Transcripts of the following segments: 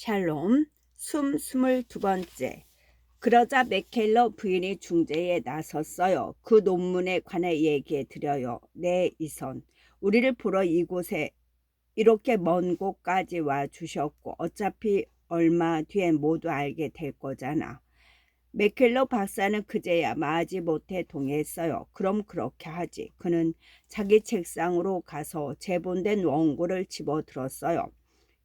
샬롬, 숨 22번째. 그러자 맥켈러 부인이 중재에 나섰어요. 그 논문에 관해 얘기해 드려요. 네, 이선. 우리를 보러 이곳에 이렇게 먼 곳까지 와 주셨고 어차피 얼마 뒤엔 모두 알게 될 거잖아. 맥켈러 박사는 그제야 마지못해 동의했어요. 그럼 그렇게 하지. 그는 자기 책상으로 가서 재본된 원고를 집어들었어요.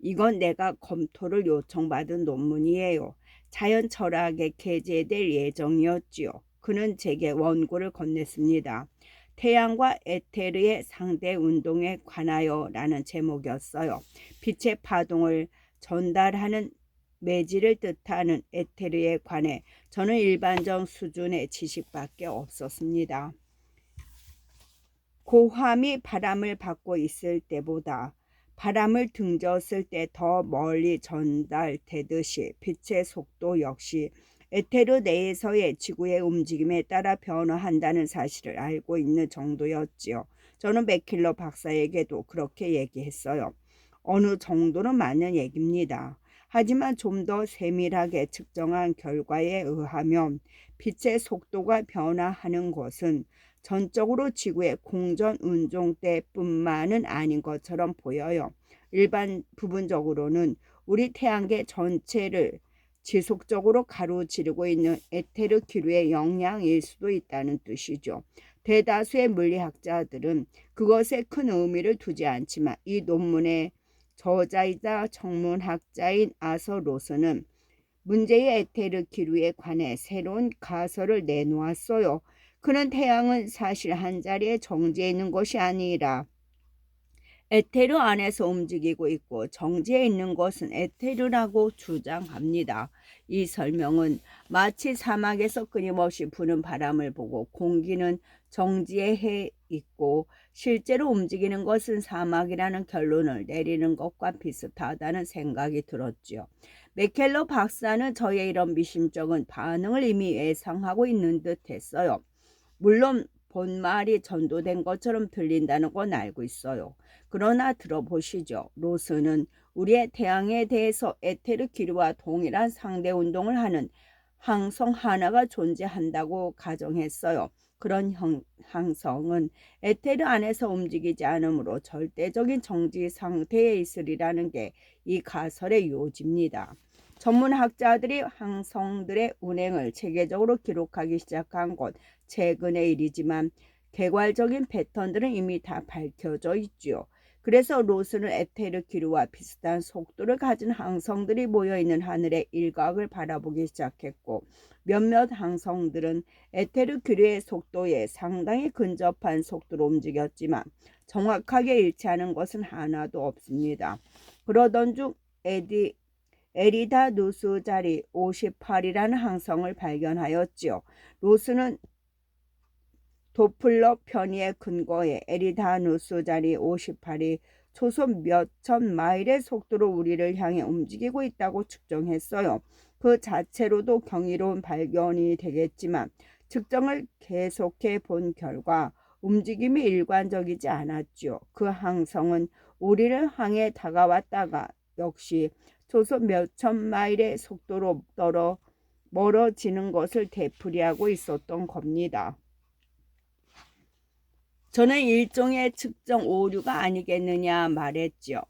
이건 내가 검토를 요청받은 논문이에요. 자연 철학에 게재될 예정이었지요. 그는 제게 원고를 건넸습니다. 태양과 에테르의 상대 운동에 관하여 라는 제목이었어요. 빛의 파동을 전달하는 매질을 뜻하는 에테르에 관해 저는 일반적 수준의 지식밖에 없었습니다. 고함이 바람을 받고 있을 때보다 바람을 등졌을 때 더 멀리 전달되듯이 빛의 속도 역시 에테르 내에서의 지구의 움직임에 따라 변화한다는 사실을 알고 있는 정도였지요. 저는 맥킬러 박사에게도 그렇게 얘기했어요. 어느 정도는 맞는 얘기입니다. 하지만 좀 더 세밀하게 측정한 결과에 의하면 빛의 속도가 변화하는 것은 전적으로 지구의 공전 운동 때뿐만은 아닌 것처럼 보여요. 일반 부분적으로는 우리 태양계 전체를 지속적으로 가로지르고 있는 에테르 기류의 영향일 수도 있다는 뜻이죠. 대다수의 물리학자들은 그것에 큰 의미를 두지 않지만 이 논문의 저자이자 천문학자인 아서 로스는 문제의 에테르 기류에 관해 새로운 가설을 내놓았어요. 그는 태양은 사실 한자리에 정지해 있는 것이 아니라 에테르 안에서 움직이고 있고 정지해 있는 것은 에테르라고 주장합니다. 이 설명은 마치 사막에서 끊임없이 부는 바람을 보고 공기는 정지해 있고 실제로 움직이는 것은 사막이라는 결론을 내리는 것과 비슷하다는 생각이 들었지요. 맥켈러 박사는 저의 이런 미심쩍은 반응을 이미 예상하고 있는 듯 했어요. 물론 본말이 전도된 것처럼 들린다는 건 알고 있어요. 그러나 들어보시죠. 로스는 우리의 태양에 대해서 에테르 기류와 동일한 상대 운동을 하는 항성 하나가 존재한다고 가정했어요. 그런 항성은 에테르 안에서 움직이지 않으므로 절대적인 정지 상태에 있으리라는 게 이 가설의 요지입니다. 전문학자들이 항성들의 운행을 체계적으로 기록하기 시작한 것 최근의 일이지만 개괄적인 패턴들은 이미 다 밝혀져 있지요. 그래서 로스는 에테르 기류와 비슷한 속도를 가진 항성들이 모여있는 하늘의 일각을 바라보기 시작했고 몇몇 항성들은 에테르 기류의 속도에 상당히 근접한 속도로 움직였지만 정확하게 일치하는 것은 하나도 없습니다. 그러던 중 에리다누스 자리 58이라는 항성을 발견하였지요. 로스는 도플러 편의에 근거해 에리다누스 자리 58이 초속 몇천 마일의 속도로 우리를 향해 움직이고 있다고 측정했어요. 그 자체로도 경이로운 발견이 되겠지만 측정을 계속해 본 결과 움직임이 일관적이지 않았죠. 그 항성은 우리를 향해 다가왔다가 역시 초속 몇천 마일의 속도로 멀어지는 것을 되풀이하고 있었던 겁니다. 저는 일종의 측정 오류가 아니겠느냐 말했죠.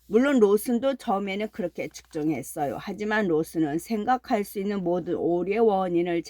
물론 로슨도 처음에는 그렇게 측정했어요. 하지만 로슨은 생각할 수 있는 모든 오류의 원인을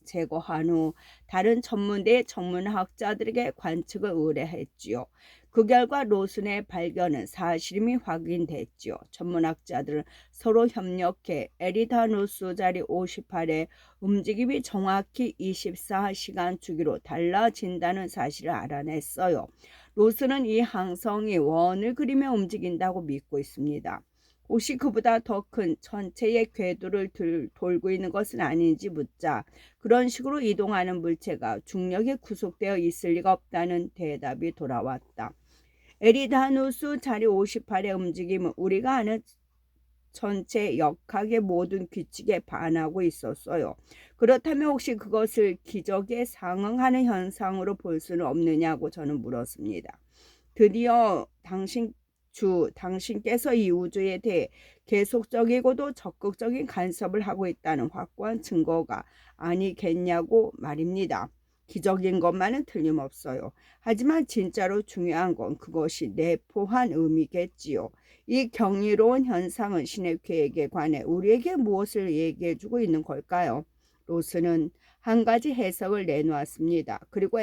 제거한 후 다른 천문대의 천문학자들에게 관측을 의뢰했지요. 그 결과 로슨의 발견은 사실임이 확인됐지요. 천문학자들은 서로 협력해 에리다누스 자리 58의 움직임이 정확히 24시간 주기로 달라진다는 사실을 알아냈어요. 로스는 이 항성이 원을 그리며 움직인다고 믿고 있습니다. 혹시 그보다 더 큰 천체의 궤도를 돌고 있는 것은 아닌지 묻자 그런 식으로 이동하는 물체가 중력에 구속되어 있을 리가 없다는 대답이 돌아왔다. 에리다누스 자리 58의 움직임은 우리가 아는 전체 역학의 모든 규칙에 반하고 있었어요. 그렇다면 혹시 그것을 기적에 상응하는 현상으로 볼 수는 없느냐고 저는 물었습니다. 드디어 당신 주 당신께서 이 우주에 대해 계속적이고도 적극적인 간섭을 하고 있다는 확고한 증거가 아니겠냐고 말입니다. 기적인 것만은 틀림없어요. 하지만 진짜로 중요한 건 그것이 내포한 의미겠지요. 이 경이로운 현상은 신의 계획에 관해 우리에게 무엇을 얘기해주고 있는 걸까요? 로스는 한 가지 해석을 내놓았습니다. 그리고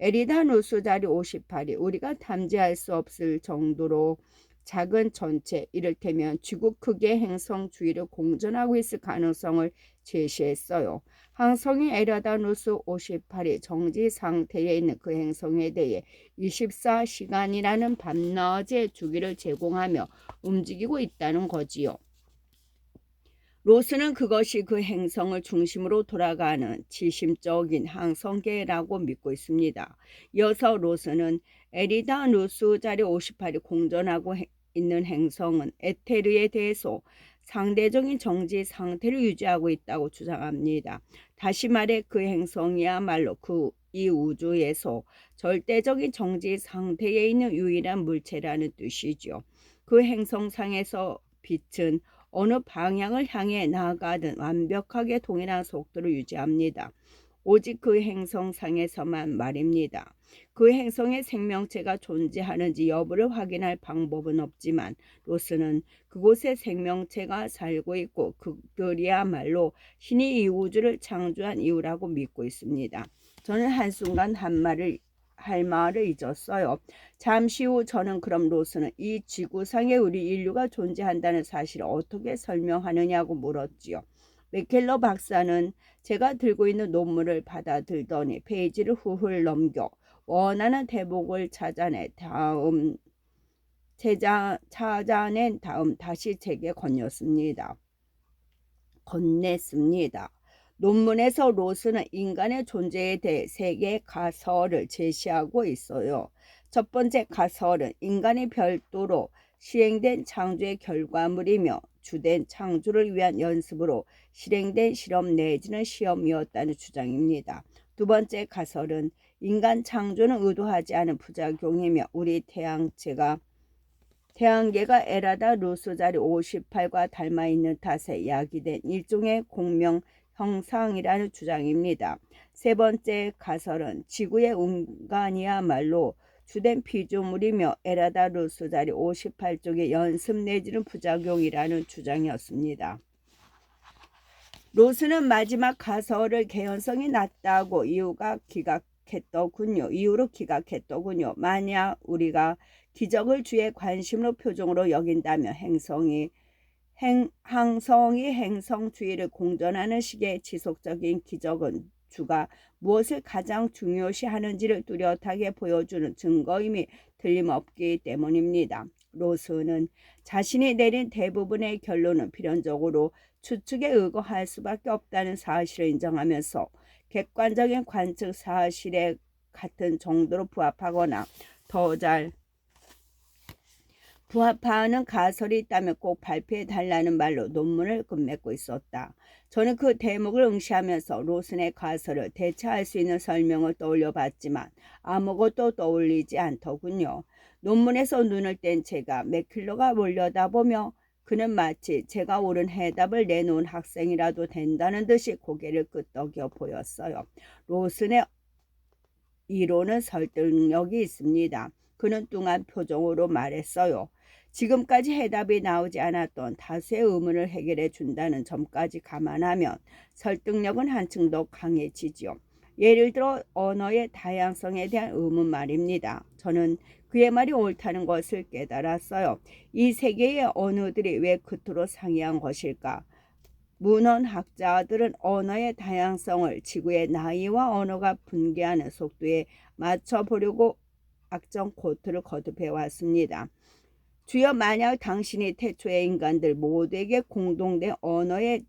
에리다 누수 자리 58이 우리가 탐지할 수 없을 정도로 작은 전체, 이를테면 지구 크기의 행성 주위를 공전하고 있을 가능성을 제시했어요. 항성인 에라다누스 58이 정지 상태에 있는 그 행성에 대해 24시간이라는 밤낮의 주기를 제공하며 움직이고 있다는 거지요. 로스는 그것이 그 행성을 중심으로 돌아가는 지심적인 항성계라고 믿고 있습니다. 이어서 로스는 에리다 누스 자리 58이 공전하고 있는 행성은 에테르에 대해서 상대적인 정지 상태를 유지하고 있다고 주장합니다. 다시 말해 그 행성이야말로 이 우주에서 절대적인 정지 상태에 있는 유일한 물체라는 뜻이죠. 그 행성상에서 빛은 어느 방향을 향해 나아가든 완벽하게 동일한 속도를 유지합니다. 오직 그 행성상에서만 말입니다. 그 행성에 생명체가 존재하는지 여부를 확인할 방법은 없지만 로스는 그곳에 생명체가 살고 있고 그들이야말로 신이 이 우주를 창조한 이유라고 믿고 있습니다. 저는 한순간 할 말을 잊었어요. 잠시 후 저는 그럼 로스는 이 지구상에 우리 인류가 존재한다는 사실을 어떻게 설명하느냐고 물었지요. 맥켈러 박사는 제가 들고 있는 논문을 받아들더니 페이지를 훌훌 넘겨 원하는 대목을 찾아낸 다음 다시 제게 건넸습니다. 논문에서 로스는 인간의 존재에 대해 세 개의 가설을 제시하고 있어요. 첫 번째 가설은 인간이 별도로 시행된 창조의 결과물이며 주된 창조를 위한 연습으로 실행된 실험 내지는 시험이었다는 주장입니다. 두 번째 가설은 인간 창조는 의도하지 않은 부작용이며 우리 태양계가 에라다 누스 자리 58과 닮아 있는 탓에 야기된 일종의 공명 형상이라는 주장입니다. 세 번째 가설은 지구의 운간이야말로 주된 피조물이며 에라다 누스 자리 58쪽의 연습 내지는 부작용이라는 주장이었습니다. 로스는 마지막 가설을 개연성이 낮다고 이유로 기각했더군요. 만약 우리가 기적을 주의 관심으로 표종으로 여긴다면 항성이 행성 주위를 공전하는 식의 지속적인 기적은 주가 무엇을 가장 중요시하는지를 뚜렷하게 보여주는 증거임이 틀림없기 때문입니다. 로스는 자신이 내린 대부분의 결론은 필연적으로 추측에 의거할 수밖에 없다는 사실을 인정하면서 객관적인 관측 사실에 같은 정도로 부합하거나 더 잘 부합하는 가설이 있다면 꼭 발표해달라는 말로 논문을 끝맺고 있었다. 저는 그 대목을 응시하면서 로슨의 가설을 대체할 수 있는 설명을 떠올려 봤지만 아무것도 떠올리지 않더군요. 논문에서 눈을 뗀 제가 맥킬러가 몰려다보며 그는 마치 제가 옳은 해답을 내놓은 학생이라도 된다는 듯이 고개를 끄덕여 보였어요. 로슨의 이론은 설득력이 있습니다. 그는 뚱한 표정으로 말했어요. 지금까지 해답이 나오지 않았던 다수의 의문을 해결해 준다는 점까지 감안하면 설득력은 한층 더 강해지지요. 예를 들어 언어의 다양성에 대한 의문 말입니다. 저는 그의 말이 옳다는 것을 깨달았어요. 이 세계의 언어들이 왜 그토록 상이한 것일까? 문헌학자들은 언어의 다양성을 지구의 나이와 언어가 분개하는 속도에 맞춰보려고 악정 코트를 거듭해 왔습니다. 주여, 만약 당신이 태초의 인간들 모두에게 공동된 언어의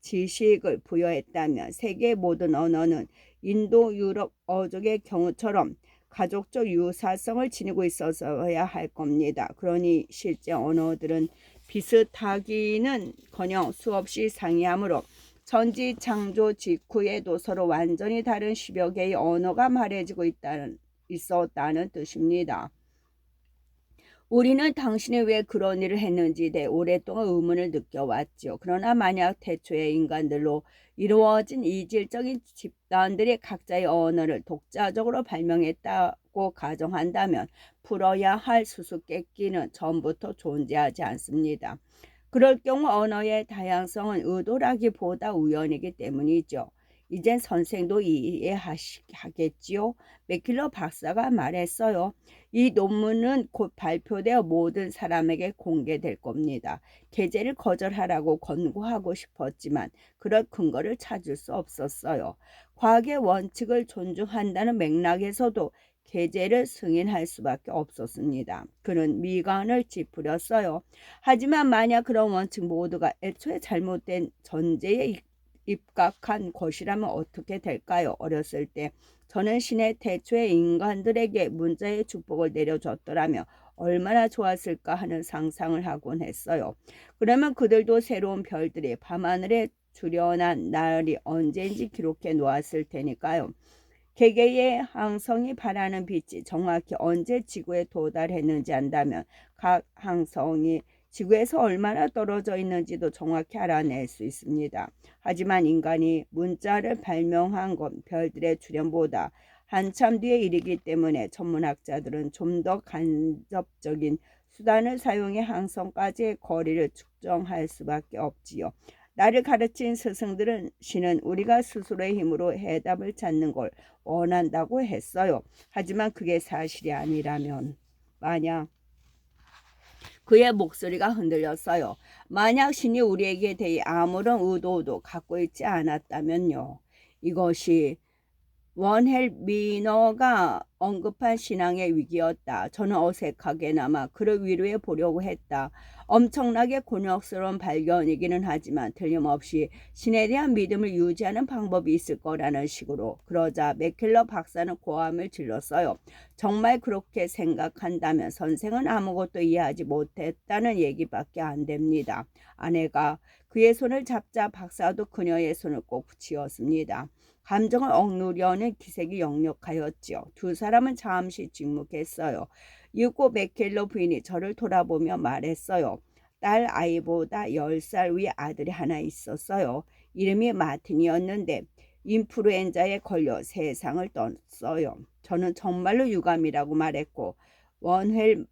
지식을 부여했다면 세계의 모든 언어는 인도 유럽 어족의 경우처럼 가족적 유사성을 지니고 있어서야 할 겁니다. 그러니 실제 언어들은 비슷하기는커녕 수없이 상이하므로 천지 창조 직후에도 서로 완전히 다른 10여 개의 언어가 말해지고 있었다는 뜻입니다. 우리는 당신이 왜 그런 일을 했는지 대해 오랫동안 의문을 느껴왔지요. 그러나 만약 태초의 인간들로 이루어진 이질적인 집단들이 각자의 언어를 독자적으로 발명했다고 가정한다면 풀어야 할 수수께끼는 처음부터 존재하지 않습니다. 그럴 경우 언어의 다양성은 의도라기보다 우연이기 때문이죠. 이젠 선생도 이해하겠지요. 맥킬러 박사가 말했어요. 이 논문은 곧 발표되어 모든 사람에게 공개될 겁니다. 게재를 거절하라고 권고하고 싶었지만 그럴 근거를 찾을 수 없었어요. 과학의 원칙을 존중한다는 맥락에서도 게재를 승인할 수밖에 없었습니다. 그는 미간을 찌푸렸어요. 하지만 만약 그런 원칙 모두가 애초에 잘못된 전제에 입각한 것이라면 어떻게 될까요? 어렸을 때 저는 신의 태초의 인간들에게 문자의 축복을 내려줬더라면 얼마나 좋았을까 하는 상상을 하곤 했어요. 그러면 그들도 새로운 별들이 밤하늘에 출현한 날이 언제인지 기록해 놓았을 테니까요. 개개의 항성이 발하는 빛이 정확히 언제 지구에 도달했는지 안다면 각 항성이 지구에서 얼마나 떨어져 있는지도 정확히 알아낼 수 있습니다. 하지만 인간이 문자를 발명한 건 별들의 출현보다 한참 뒤의 일이기 때문에 천문학자들은 좀 더 간접적인 수단을 사용해 항성까지의 거리를 측정할 수밖에 없지요. 나를 가르친 스승들은 신은 우리가 스스로의 힘으로 해답을 찾는 걸 원한다고 했어요. 하지만 그게 사실이 아니라면 만약 그의 목소리가 흔들렸어요. 만약 신이 우리에게 대해 아무런 의도도 갖고 있지 않았다면요. 이것이 원헬 미너가 언급한 신앙의 위기였다. 저는 어색하게나마 그를 위로해 보려고 했다. 엄청나게 곤욕스러운 발견이기는 하지만 틀림없이 신에 대한 믿음을 유지하는 방법이 있을 거라는 식으로. 그러자 맥켈러 박사는 고함을 질렀어요. 정말 그렇게 생각한다면 선생은 아무것도 이해하지 못했다는 얘기밖에 안 됩니다. 아내가 그의 손을 잡자 박사도 그녀의 손을 꼭 쥐었습니다. 감정을 억누르려는 기색이 역력하였지요. 두 사람은 잠시 침묵했어요. 이윽고 맥켈러 부인이 저를 돌아보며 말했어요. 딸 아이보다 10살 위 아들이 하나 있었어요. 이름이 마틴이었는데 인플루엔자에 걸려 세상을 떴어요. 저는 정말로 유감이라고 말했고 원헬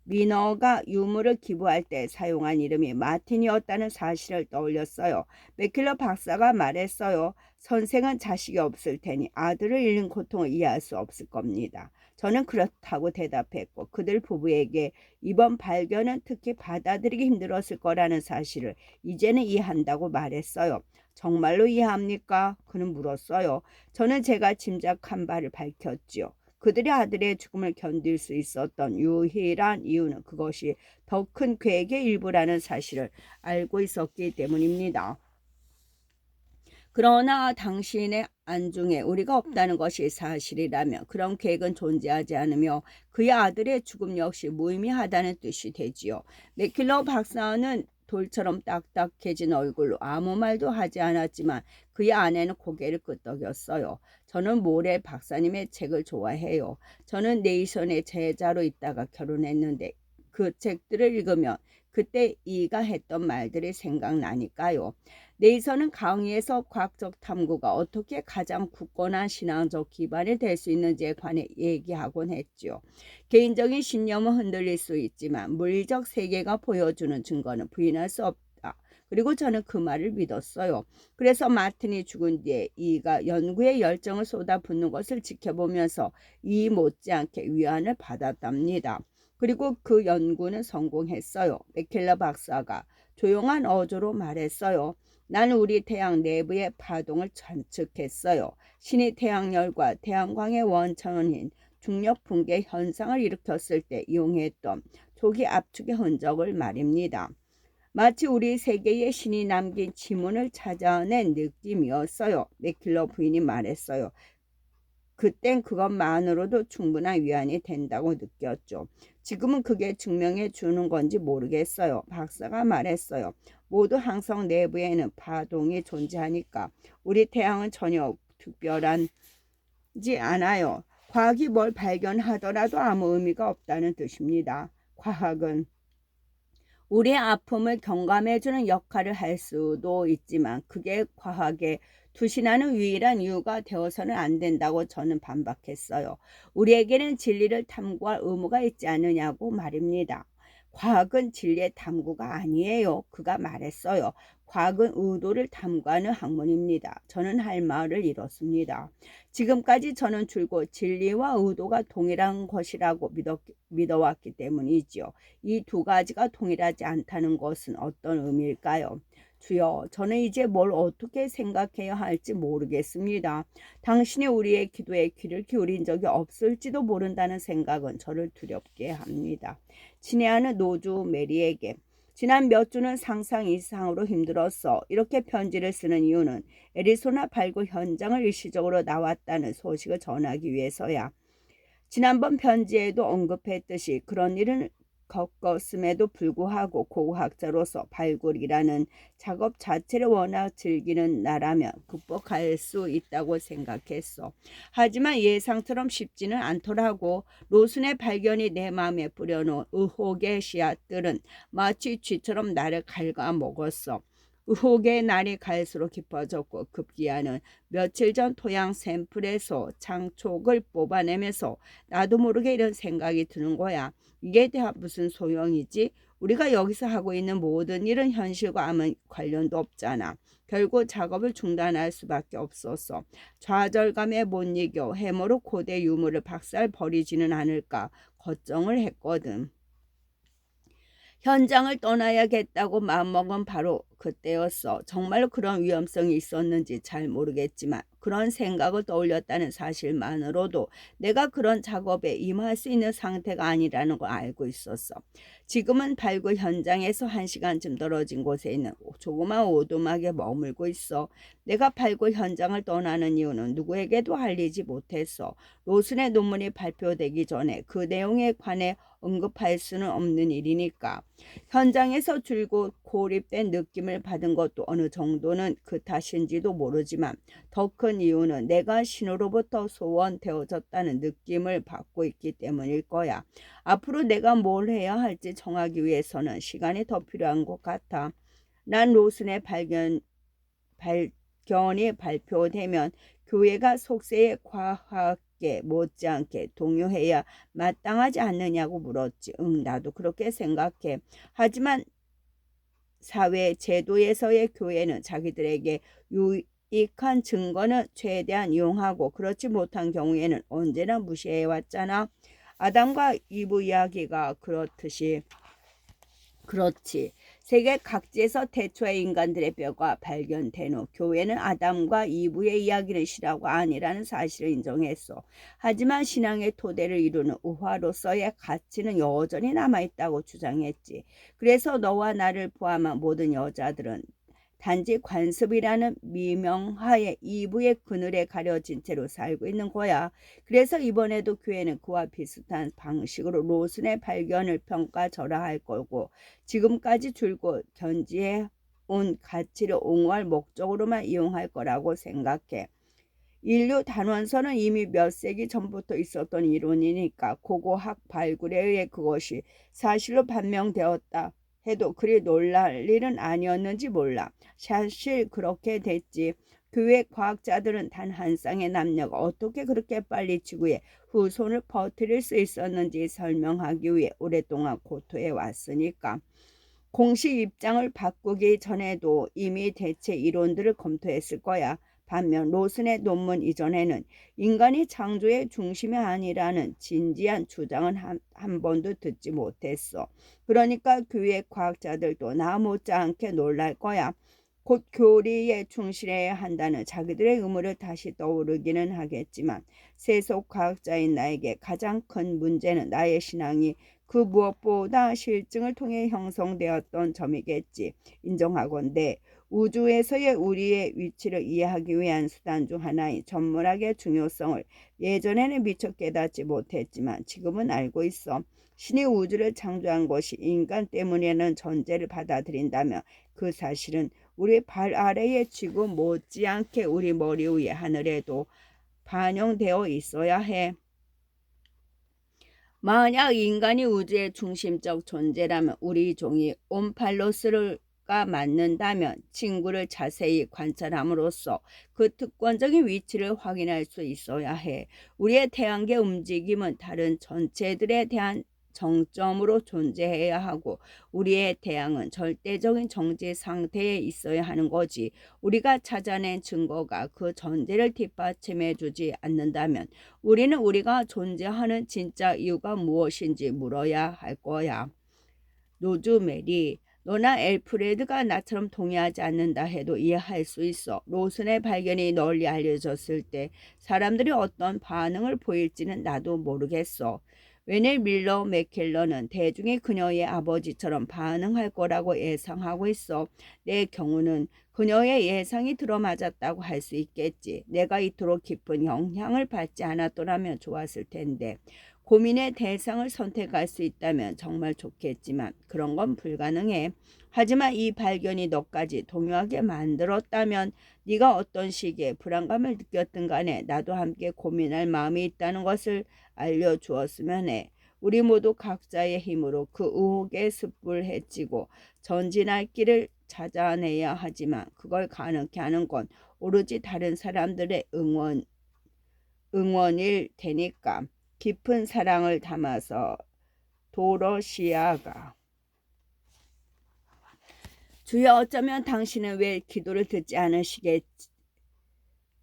미너가 유물을 기부할 때 사용한 이름이 마틴이었다는 사실을 떠올렸어요. 맥킬러 박사가 말했어요. 선생은 자식이 없을 테니 아들을 잃는 고통을 이해할 수 없을 겁니다. 저는 그렇다고 대답했고 그들 부부에게 이번 발견은 특히 받아들이기 힘들었을 거라는 사실을 이제는 이해한다고 말했어요. 정말로 이해합니까? 그는 물었어요. 저는 제가 짐작한 바를 밝혔지요. 그들이 아들의 죽음을 견딜 수 있었던 유일한 이유는 그것이 더 큰 계획의 일부라는 사실을 알고 있었기 때문입니다. 그러나 당신의 안중에 우리가 없다는 것이 사실이라면 그런 계획은 존재하지 않으며 그의 아들의 죽음 역시 무의미하다는 뜻이 되지요. 맥킬러 박사는 돌처럼 딱딱해진 얼굴로 아무 말도 하지 않았지만 그의 아내는 고개를 끄덕였어요. 저는 모레 박사님의 책을 좋아해요. 저는 네이션의 제자로 있다가 결혼했는데 그 책들을 읽으면 그때 이가 했던 말들이 생각나니까요. 네이선은 강의에서 과학적 탐구가 어떻게 가장 굳건한 신앙적 기반이 될 수 있는지에 관해 얘기하곤 했죠. 개인적인 신념은 흔들릴 수 있지만 물리적 세계가 보여주는 증거는 부인할 수 없다. 그리고 저는 그 말을 믿었어요. 그래서 마틴이 죽은 뒤에 이가 연구에 열정을 쏟아붓는 것을 지켜보면서 이 못지않게 위안을 받았답니다. 그리고 그 연구는 성공했어요. 맥켈러 박사가 조용한 어조로 말했어요. 난 우리 태양 내부의 파동을 관측했어요. 신이 태양열과 태양광의 원천인 중력 붕괴 현상을 일으켰을 때 이용했던 초기 압축의 흔적을 말입니다. 마치 우리 세계의 신이 남긴 지문을 찾아낸 느낌이었어요. 맥킬러 부인이 말했어요. 그땐 그것만으로도 충분한 위안이 된다고 느꼈죠. 지금은 그게 증명해 주는 건지 모르겠어요. 박사가 말했어요. 모두 항성 내부에는 파동이 존재하니까 우리 태양은 전혀 특별하지 않아요. 과학이 뭘 발견하더라도 아무 의미가 없다는 뜻입니다. 과학은 우리의 아픔을 경감해주는 역할을 할 수도 있지만 그게 과학의 투신하는 유일한 이유가 되어서는 안 된다고 저는 반박했어요. 우리에게는 진리를 탐구할 의무가 있지 않느냐고 말입니다. 과학은 진리의 탐구가 아니에요. 그가 말했어요. 과학은 의도를 탐구하는 학문입니다. 저는 할 말을 잃었습니다. 지금까지 저는 줄곧 진리와 의도가 동일한 것이라고 믿어왔기 때문이지요. 이 두 가지가 동일하지 않다는 것은 어떤 의미일까요? 주여, 저는 이제 뭘 어떻게 생각해야 할지 모르겠습니다. 당신이 우리의 기도에 귀를 기울인 적이 없을지도 모른다는 생각은 저를 두렵게 합니다. 친애하는 노주 메리에게 지난 몇 주는 상상 이상으로 힘들었어. 이렇게 편지를 쓰는 이유는 애리조나 발굴 현장을 일시적으로 나왔다는 소식을 전하기 위해서야. 지난번 편지에도 언급했듯이 그런 일은 겪었음에도 불구하고 고고학자로서 발굴이라는 작업 자체를 워낙 즐기는 나라면 극복할 수 있다고 생각했어. 하지만 예상처럼 쉽지는 않더라고. 로슨의 발견이 내 마음에 뿌려놓은 의혹의 씨앗들은 마치 쥐처럼 나를 갉아먹었어. 의혹의 날이 갈수록 깊어졌고 급기야는 며칠 전 토양 샘플에서 장촉을 뽑아내면서 나도 모르게 이런 생각이 드는 거야. 이게 다 무슨 소용이지? 우리가 여기서 하고 있는 모든 일은 현실과 아무 관련도 없잖아. 결국 작업을 중단할 수밖에 없었어. 좌절감에 못 이겨 해머로 고대 유물을 박살 버리지는 않을까 걱정을 했거든. 현장을 떠나야겠다고 마음먹은 바로 그때였어. 정말로 그런 위험성이 있었는지 잘 모르겠지만 그런 생각을 떠올렸다는 사실만으로도 내가 그런 작업에 임할 수 있는 상태가 아니라는 걸 알고 있었어. 지금은 발굴 현장에서 1시간쯤 떨어진 곳에 있는 조그만 오두막에 머물고 있어. 내가 발굴 현장을 떠나는 이유는 누구에게도 알리지 못했어. 로슨의 논문이 발표되기 전에 그 내용에 관해 언급할 수는 없는 일이니까. 현장에서 줄곧 고립된 느낌을 받은 것도 어느 정도는 그 탓인지도 모르지만 더 큰 이유는 내가 신으로부터 소원되어졌다는 느낌을 받고 있기 때문일 거야. 앞으로 내가 뭘 해야 할지 정하기 위해서는 시간이 더 필요한 것 같아. 난 로슨의 발견이 발표되면 교회가 속세의 과학계 못지않게 동요해야 마땅하지 않느냐고 물었지. 응, 나도 그렇게 생각해. 하지만 사회 제도에서의 교회는 자기들에게 유익한 증거는 최대한 이용하고 그렇지 못한 경우에는 언제나 무시해왔잖아. 아담과 이브 이야기가 그렇듯이. 그렇지. 세계 각지에서 태초의 인간들의 뼈가 발견된 후 교회는 아담과 이브의 이야기를 실화가 아니라는 사실을 인정했어. 하지만 신앙의 토대를 이루는 우화로서의 가치는 여전히 남아있다고 주장했지. 그래서 너와 나를 포함한 모든 여자들은 단지 관습이라는 미명하에 이브의 그늘에 가려진 채로 살고 있는 거야. 그래서 이번에도 교회는 그와 비슷한 방식으로 로슨의 발견을 평가절하할 거고 지금까지 줄곧 견지해 온 가치를 옹호할 목적으로만 이용할 거라고 생각해. 인류 단원서는 이미 몇 세기 전부터 있었던 이론이니까 고고학 발굴에 의해 그것이 사실로 판명되었다 해도 그리 놀랄 일은 아니었는지 몰라. 사실 그렇게 됐지. 교회 과학자들은 단 한 쌍의 남녀가 어떻게 그렇게 빨리 지구에 후손을 퍼뜨릴 수 있었는지 설명하기 위해 오랫동안 고토해 왔으니까. 공식 입장을 바꾸기 전에도 이미 대체 이론들을 검토했을 거야. 반면 로슨의 논문 이전에는 인간이 창조의 중심이 아니라는 진지한 주장은 한 번도 듣지 못했어. 그러니까 교회 과학자들도 나 못지않게 놀랄 거야. 곧 교리에 충실해야 한다는 자기들의 의무를 다시 떠오르기는 하겠지만 세속 과학자인 나에게 가장 큰 문제는 나의 신앙이 그 무엇보다 실증을 통해 형성되었던 점이겠지. 인정하건대 우주에서의 우리의 위치를 이해하기 위한 수단 중 하나인 천문학의 중요성을 예전에는 미처 깨닫지 못했지만 지금은 알고 있어. 신이 우주를 창조한 것이 인간 때문이라는 전제를 받아들인다면 그 사실은 우리 발 아래의 지구 못지않게 우리 머리 위에 하늘에도 반영되어 있어야 해. 만약 인간이 우주의 중심적 존재라면 우리 종이 옴팔로스가 맞는다면 친구를 자세히 관찰함으로써 그 특권적인 위치를 확인할 수 있어야 해. 우리의 태양계 움직임은 다른 전체들에 대한 정점으로 존재해야 하고 우리의 태양은 절대적인 정지 상태에 있어야 하는 거지. 우리가 찾아낸 증거가 그 전제를 뒷받침해 주지 않는다면 우리는 우리가 존재하는 진짜 이유가 무엇인지 물어야 할 거야. 로즈메리, 너나 엘프레드가 나처럼 동의하지 않는다 해도 이해할 수 있어. 로슨의 발견이 널리 알려졌을 때 사람들이 어떤 반응을 보일지는 나도 모르겠어. 웨넬 밀러 맥켈런은 대중이 그녀의 아버지처럼 반응할 거라고 예상하고 있어. 내 경우는 그녀의 예상이 들어맞았다고 할 수 있겠지. 내가 이토록 깊은 영향을 받지 않았더라면 좋았을 텐데. 고민의 대상을 선택할 수 있다면 정말 좋겠지만 그런 건 불가능해. 하지만 이 발견이 너까지 동요하게 만들었다면 네가 어떤 시기에 불안감을 느꼈든 간에 나도 함께 고민할 마음이 있다는 것을 알려주었으면 해. 우리 모두 각자의 힘으로 그 의혹에 숯불 해치고 전진할 길을 찾아내야 하지만 그걸 가능케 하는 건 오로지 다른 사람들의 응원일 테니까. 깊은 사랑을 담아서 도러시아가. 주여 어쩌면 당신은 왜 기도를 듣지 않으시겠지?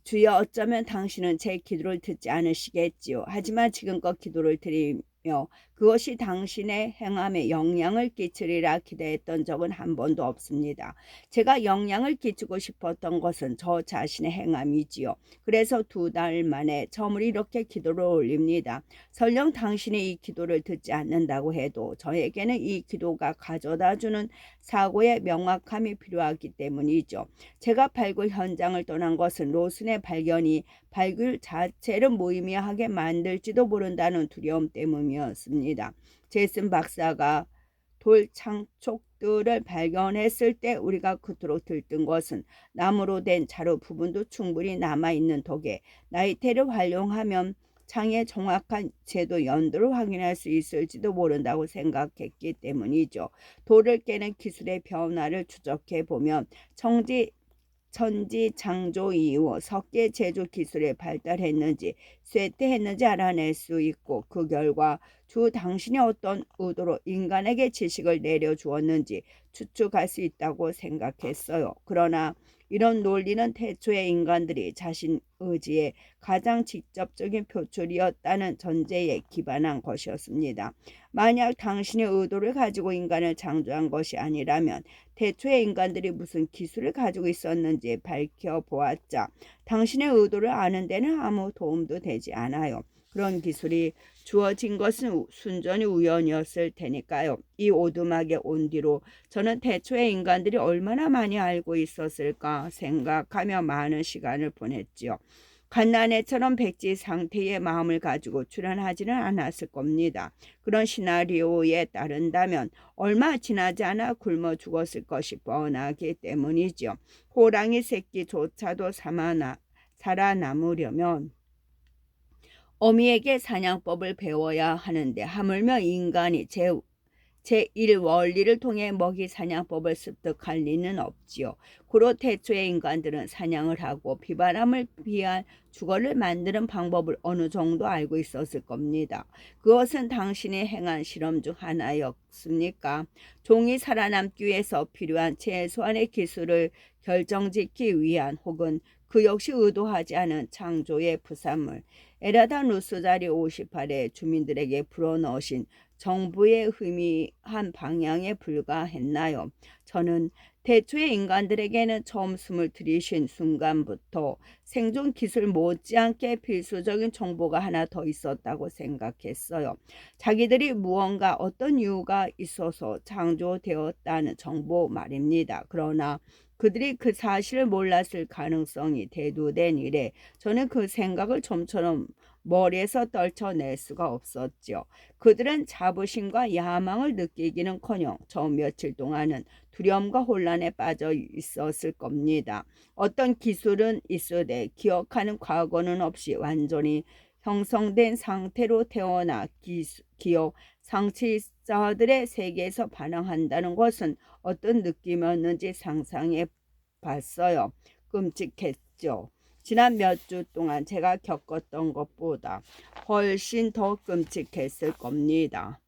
주여 어쩌면 당신은 제 기도를 듣지 않으시겠지요. 하지만 지금껏 기도를 드리며 그것이 당신의 행함에 영향을 끼치리라 기대했던 적은 한 번도 없습니다. 제가 영향을 끼치고 싶었던 것은 저 자신의 행함이지요. 그래서 2달 만에 처음으로 이렇게 기도를 올립니다. 설령 당신이 이 기도를 듣지 않는다고 해도 저에게는 이 기도가 가져다주는 사고의 명확함이 필요하기 때문이죠. 제가 발굴 현장을 떠난 것은 로슨의 발견이 발굴 자체를 무의미하게 만들지도 모른다는 두려움 때문이었습니다. 제슨 박사가 돌 창촉들을 발견했을 때 우리가 그토록 들뜬 것은 나무로 된 자루 부분도 충분히 남아있는 덕에 나이테를 활용하면 창의 정확한 제도 연도를 확인할 수 있을지도 모른다고 생각했기 때문이죠. 돌을 깨는 기술의 변화를 추적해 보면 천지 창조 이후 석계 제조 기술이 발달했는지 쇠퇴했는지 알아낼 수 있고 그 결과 주 당신이 어떤 의도로 인간에게 지식을 내려주었는지 추측할 수 있다고 생각했어요. 그러나 이런 논리는 태초의 인간들이 자신 의지의 가장 직접적인 표출이었다는 전제에 기반한 것이었습니다. 만약 당신의 의도를 가지고 인간을 창조한 것이 아니라면 태초의 인간들이 무슨 기술을 가지고 있었는지 밝혀보았자 당신의 의도를 아는 데는 아무 도움도 되지 않아요. 그런 기술이 주어진 것은 순전히 우연이었을 테니까요. 이 오두막에 온 뒤로 저는 태초의 인간들이 얼마나 많이 알고 있었을까 생각하며 많은 시간을 보냈지요. 갓난애처럼 백지 상태의 마음을 가지고 출연하지는 않았을 겁니다. 그런 시나리오에 따른다면 얼마 지나지 않아 굶어 죽었을 것이 뻔하기 때문이죠. 호랑이 새끼조차도 살아남으려면 어미에게 사냥법을 배워야 하는데 하물며 인간이 제1 원리를 통해 먹이 사냥법을 습득할 리는 없지요. 고로 태초의 인간들은 사냥을 하고 비바람을 피한 주거를 만드는 방법을 어느 정도 알고 있었을 겁니다. 그것은 당신이 행한 실험 중 하나였습니까? 종이 살아남기 위해서 필요한 최소한의 기술을 결정짓기 위한 혹은 그 역시 의도하지 않은 창조의 부산물. 에라단 루스자리 58의 주민들에게 불어넣으신 정부의 희미한 방향에 불과했나요? 저는 태초의 인간들에게는 처음 숨을 들이신 순간부터 생존 기술 못지않게 필수적인 정보가 하나 더 있었다고 생각했어요. 자기들이 무언가 어떤 이유가 있어서 창조되었다는 정보 말입니다. 그러나 그들이 그 사실을 몰랐을 가능성이 대두된 이래 저는 그 생각을 좀처럼 머리에서 떨쳐낼 수가 없었죠. 그들은 자부심과 야망을 느끼기는커녕 처음 며칠 동안은 두려움과 혼란에 빠져 있었을 겁니다. 어떤 기술은 있으되 기억하는 과거는 없이 완전히 형성된 상태로 태어나 기호 상식자들의 세계에서 반항한다는 것은 어떤 느낌이었는지 상상해 봤어요. 끔찍했죠. 지난 몇 주 동안 제가 겪었던 것보다 훨씬 더 끔찍했을 겁니다.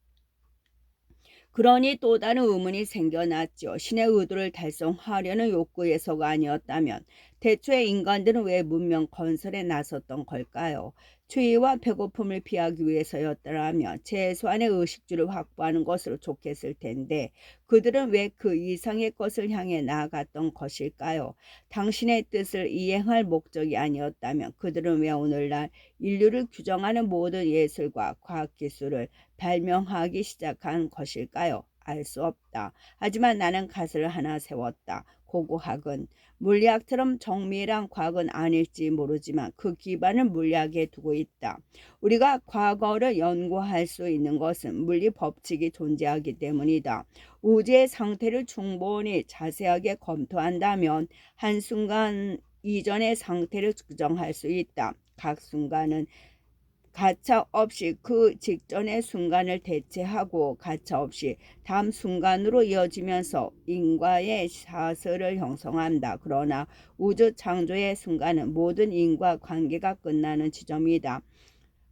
그러니 또 다른 의문이 생겨났죠. 신의 의도를 달성하려는 욕구에서가 아니었다면 대초에 인간들은 왜 문명 건설에 나섰던 걸까요? 추위와 배고픔을 피하기 위해서였더라면 최소한의 의식주를 확보하는 것으로 좋겠을 텐데 그들은 왜 그 이상의 것을 향해 나아갔던 것일까요? 당신의 뜻을 이행할 목적이 아니었다면 그들은 왜 오늘날 인류를 규정하는 모든 예술과 과학기술을 발명하기 시작한 것일까요? 알 수 없다. 하지만 나는 가설을 하나 세웠다. 고고학은 물리학처럼 정밀한 과학은 아닐지 모르지만 그 기반을 물리학에 두고 있다. 우리가 과거를 연구할 수 있는 것은 물리 법칙이 존재하기 때문이다. 우주의 상태를 충분히 자세하게 검토한다면 한순간 이전의 상태를 측정할 수 있다. 각 순간은 가차 없이 그 직전의 순간을 대체하고 가차 없이 다음 순간으로 이어지면서 인과의 사슬을 형성한다. 그러나 우주 창조의 순간은 모든 인과 관계가 끝나는 지점이다.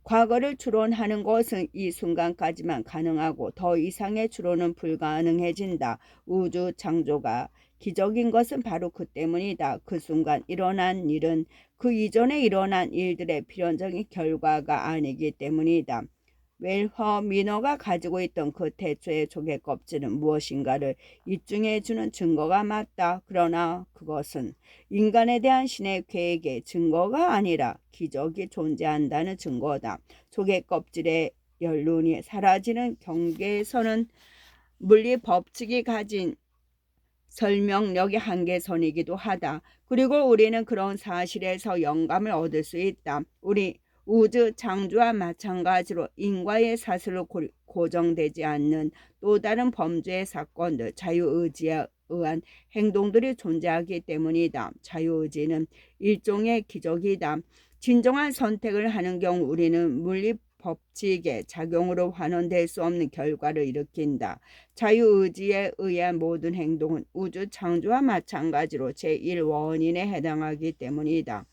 과거를 추론하는 것은 이 순간까지만 가능하고 더 이상의 추론은 불가능해진다. 우주 창조가 기적인 것은 바로 그 때문이다. 그 순간 일어난 일은 그 이전에 일어난 일들의 필연적인 결과가 아니기 때문이다. 웰허미너가 가지고 있던 그 태초의 조개 껍질은 무엇인가를 입증해주는 증거가 맞다. 그러나 그것은 인간에 대한 신의 계획의 증거가 아니라 기적이 존재한다는 증거다. 조개 껍질의 연륜이 사라지는 경계에서는 물리 법칙이 가진 설명력의 한계선이기도 하다. 그리고 우리는 그런 사실에서 영감을 얻을 수 있다. 우리 우주 창조와 마찬가지로 인과의 사슬로 고정되지 않는 또 다른 범죄의 사건들, 자유의지에 의한 행동들이 존재하기 때문이다. 자유의지는 일종의 기적이다. 진정한 선택을 하는 경우 우리는 물리 법칙의 작용으로 환원될 수 없는 결과를 일으킨다. 자유의지에 의한 모든 행동은 우주 창조와 마찬가지로 제1원인에 해당하기 때문이다.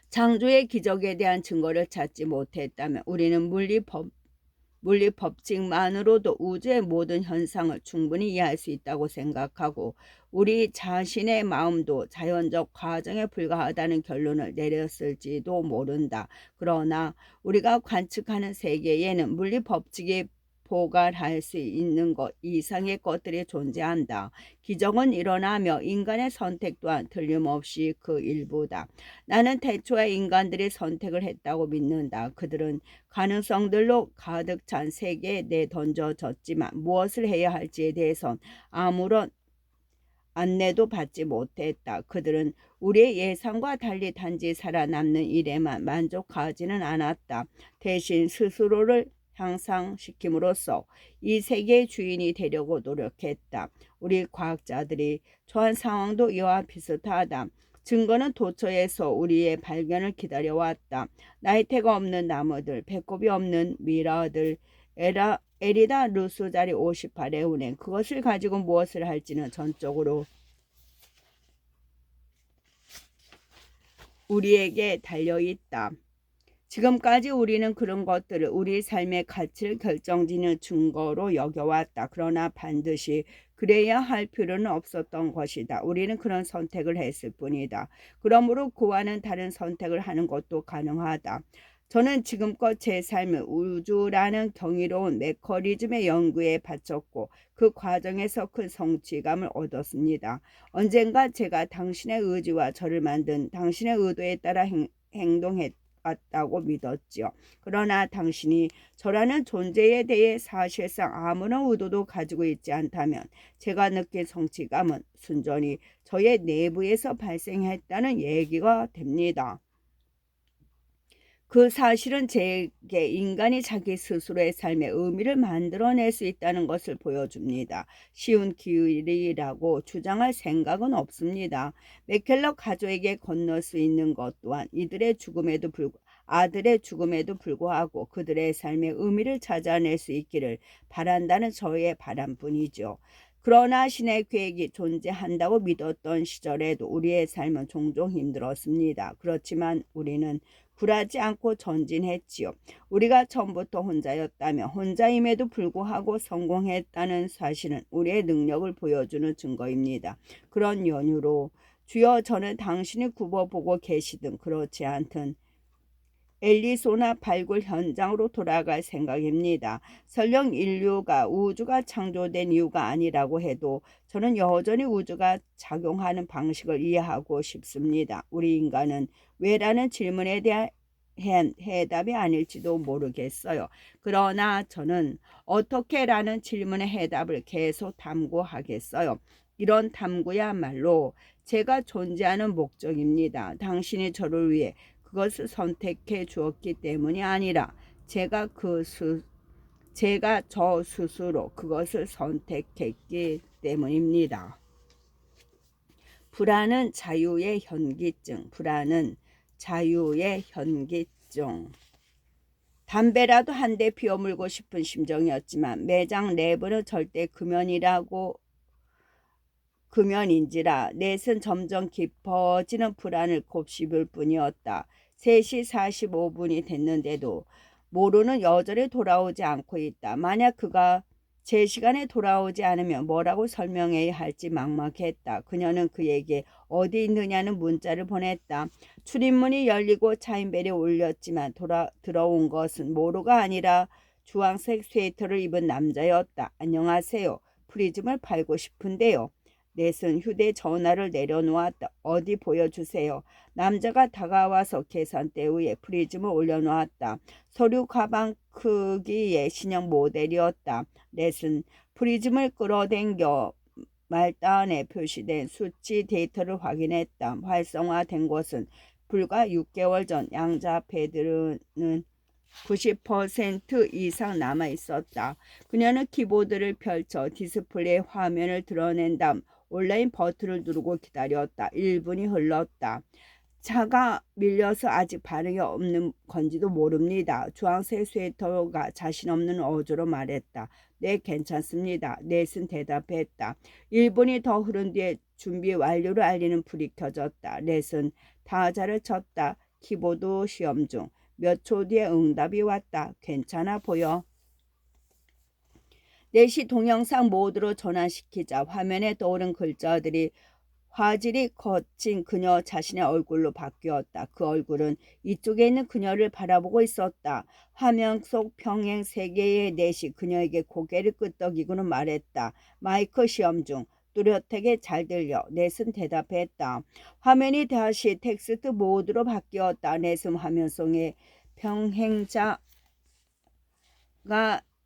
창조의 기적에 대한 증거를 찾지 못했다면 우리는 물리 법칙만으로도 우주의 모든 현상을 충분히 이해할 수 있다고 생각하고 우리 자신의 마음도 자연적 과정에 불과하다는 결론을 내렸을지도 모른다. 그러나 우리가 관측하는 세계에는 물리 법칙이 포괄할 수 있는 것 이상의 것들이 존재한다. 기적은 일어나며 인간의 선택 또한 틀림없이 그 일부다. 나는 태초에 인간들이 선택을 했다고 믿는다. 그들은 가능성들로 가득 찬 세계에 내던져졌지만 무엇을 해야 할지에 대해선 아무런 안내도 받지 못했다. 그들은 우리의 예상과 달리 단지 살아남는 일에만 만족하지는 않았다. 대신 스스로를 향상시킴으로써 이 세계의 주인이 되려고 노력했다. 우리 과학자들이 처한 상황도 이와 비슷하다. 증거는 도처에서 우리의 발견을 기다려왔다. 나이테가 없는 나무들, 배꼽이 없는 미라들, 에리다 루스자리 58의 운행, 그것을 가지고 무엇을 할지는 전적으로 우리에게 달려있다. 지금까지 우리는 그런 것들을 우리 삶의 가치를 결정짓는 증거로 여겨왔다. 그러나 반드시 그래야 할 필요는 없었던 것이다. 우리는 그런 선택을 했을 뿐이다. 그러므로 그와는 다른 선택을 하는 것도 가능하다. 저는 지금껏 제 삶을 우주라는 경이로운 메커니즘의 연구에 바쳤고 그 과정에서 큰 성취감을 얻었습니다. 언젠가 제가 당신의 의지와 저를 만든 당신의 의도에 따라 행동했다고 믿었지요. 그러나 당신이 저라는 존재에 대해 사실상 아무런 의도도 가지고 있지 않다면 제가 느낀 성취감은 순전히 저의 내부에서 발생했다는 얘기가 됩니다. 그 사실은 제게 인간이 자기 스스로의 삶의 의미를 만들어낼 수 있다는 것을 보여줍니다. 쉬운 길이라고 주장할 생각은 없습니다. 맥켈러 가족에게 건널 수 있는 것 또한 이들의 죽음에도 아들의 죽음에도 불구하고 그들의 삶의 의미를 찾아낼 수 있기를 바란다는 저의 바람뿐이죠. 그러나 신의 계획이 존재한다고 믿었던 시절에도 우리의 삶은 종종 힘들었습니다. 그렇지만 우리는 굴하지 않고 전진했지요. 우리가 처음부터 혼자였다면 혼자임에도 불구하고 성공했다는 사실은 우리의 능력을 보여주는 증거입니다. 그런 연유로 주여 저는 당신이 굽어보고 계시든 그렇지 않든 앨리소나 발굴 현장으로 돌아갈 생각입니다. 설령 인류가 우주가 창조된 이유가 아니라고 해도 저는 여전히 우주가 작용하는 방식을 이해하고 싶습니다. 우리 인간은 왜라는 질문에 대한 해답이 아닐지도 모르겠어요. 그러나 저는 어떻게라는 질문의 해답을 계속 탐구하겠어요. 이런 탐구야말로 제가 존재하는 목적입니다. 당신이 저를 위해 그것을 선택해 주었기 때문이 아니라 제가 저 스스로 그것을 선택했기 때문입니다. 불안은 자유의 현기증. 불안은 자유의 현기증. 담배라도 한 대 피워 물고 싶은 심정이었지만 매장 내부는 절대 금연인지라 넷은 점점 깊어지는 불안을 곱씹을 뿐이었다. 3시 45분이 됐는데도 모루는 여전히 돌아오지 않고 있다. 만약 그가 제 시간에 돌아오지 않으면 뭐라고 설명해야 할지 막막했다. 그녀는 그에게 어디 있느냐는 문자를 보냈다. 출입문이 열리고 차인벨이 울렸지만 들어온 것은 모루가 아니라 주황색 스웨터를 입은 남자였다. 안녕하세요. 프리즘을 팔고 싶은데요. 넷은 휴대전화를 내려놓았다. 어디 보여주세요. 남자가 다가와서 계산대 위에 프리즘을 올려놓았다. 서류 가방 크기의 신형 모델이었다. 넷은 프리즘을 끌어당겨 말단에 표시된 수치 데이터를 확인했다. 활성화된 것은 불과 6개월 전. 양자 패드는 90% 이상 남아 있었다. 그녀는 키보드를 펼쳐 디스플레이 화면을 드러낸 다음 온라인 버튼을 누르고 기다렸다. 1분이 흘렀다. 차가 밀려서 아직 반응이 없는 건지도 모릅니다. 주황색 스웨터가 자신 없는 어조로 말했다. 네, 괜찮습니다. 넷은 대답했다. 1분이 더 흐른 뒤에 준비 완료를 알리는 불이 켜졌다. 넷은 타자를 쳤다. 키보드 시험 중. 몇 초 뒤에 응답이 왔다. 괜찮아 보여. 넷이 동영상 모드로 전환시키자 화면에 떠오른 글자들이 화질이 거친 그녀 자신의 얼굴로 바뀌었다. 그 얼굴은 이쪽에 있는 그녀를 바라보고 있었다. 화면 속 평행 세계의 넷이 그녀에게 고개를 끄덕이고는 말했다. 마이크 시험 중. 뚜렷하게 잘 들려. 넷은 대답했다. 화면이 다시 텍스트 모드로 바뀌었다. 넷은 화면 속에 평행자가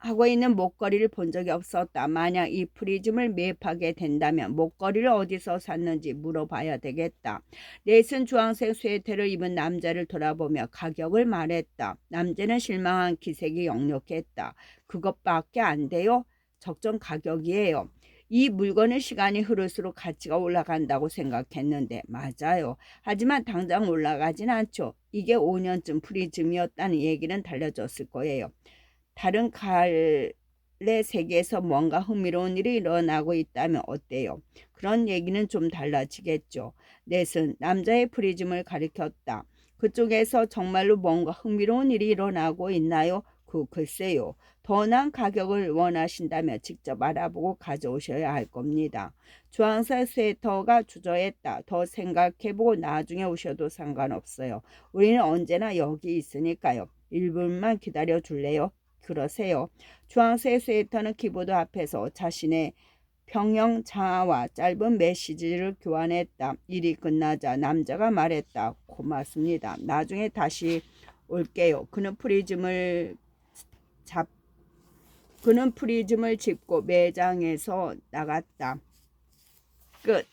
하고 있는 목걸이를 본 적이 없었다. 만약 이 프리즘을 매입하게 된다면 목걸이를 어디서 샀는지 물어봐야 되겠다. 넷은 주황색 스웨터를 입은 남자를 돌아보며 가격을 말했다. 남자는 실망한 기색이 역력했다. 그것밖에 안 돼요? 적정 가격이에요. 이 물건은 시간이 흐를수록 가치가 올라간다고 생각했는데 맞아요. 하지만 당장 올라가진 않죠. 이게 5년쯤 프리즘이었다는 얘기는 달려졌을 거예요. 다른 갈래 세계에서 뭔가 흥미로운 일이 일어나고 있다면 어때요? 그런 얘기는 좀 달라지겠죠. 넷은 남자의 프리즘을 가리켰다. 그쪽에서 정말로 뭔가 흥미로운 일이 일어나고 있나요? 글쎄요. 더 나은 가격을 원하신다면 직접 알아보고 가져오셔야 할 겁니다. 주황색 스웨터가 주저했다. 더 생각해보고 나중에 오셔도 상관없어요. 우리는 언제나 여기 있으니까요. 1분만 기다려 줄래요? 그러세요. 주황색 스웨터는 키보드 앞에서 자신의 평형 자아와 짧은 메시지를 교환했다. 일이 끝나자 남자가 말했다. 고맙습니다. 나중에 다시 올게요. 그는 프리즘을 짚고 매장에서 나갔다. 끝.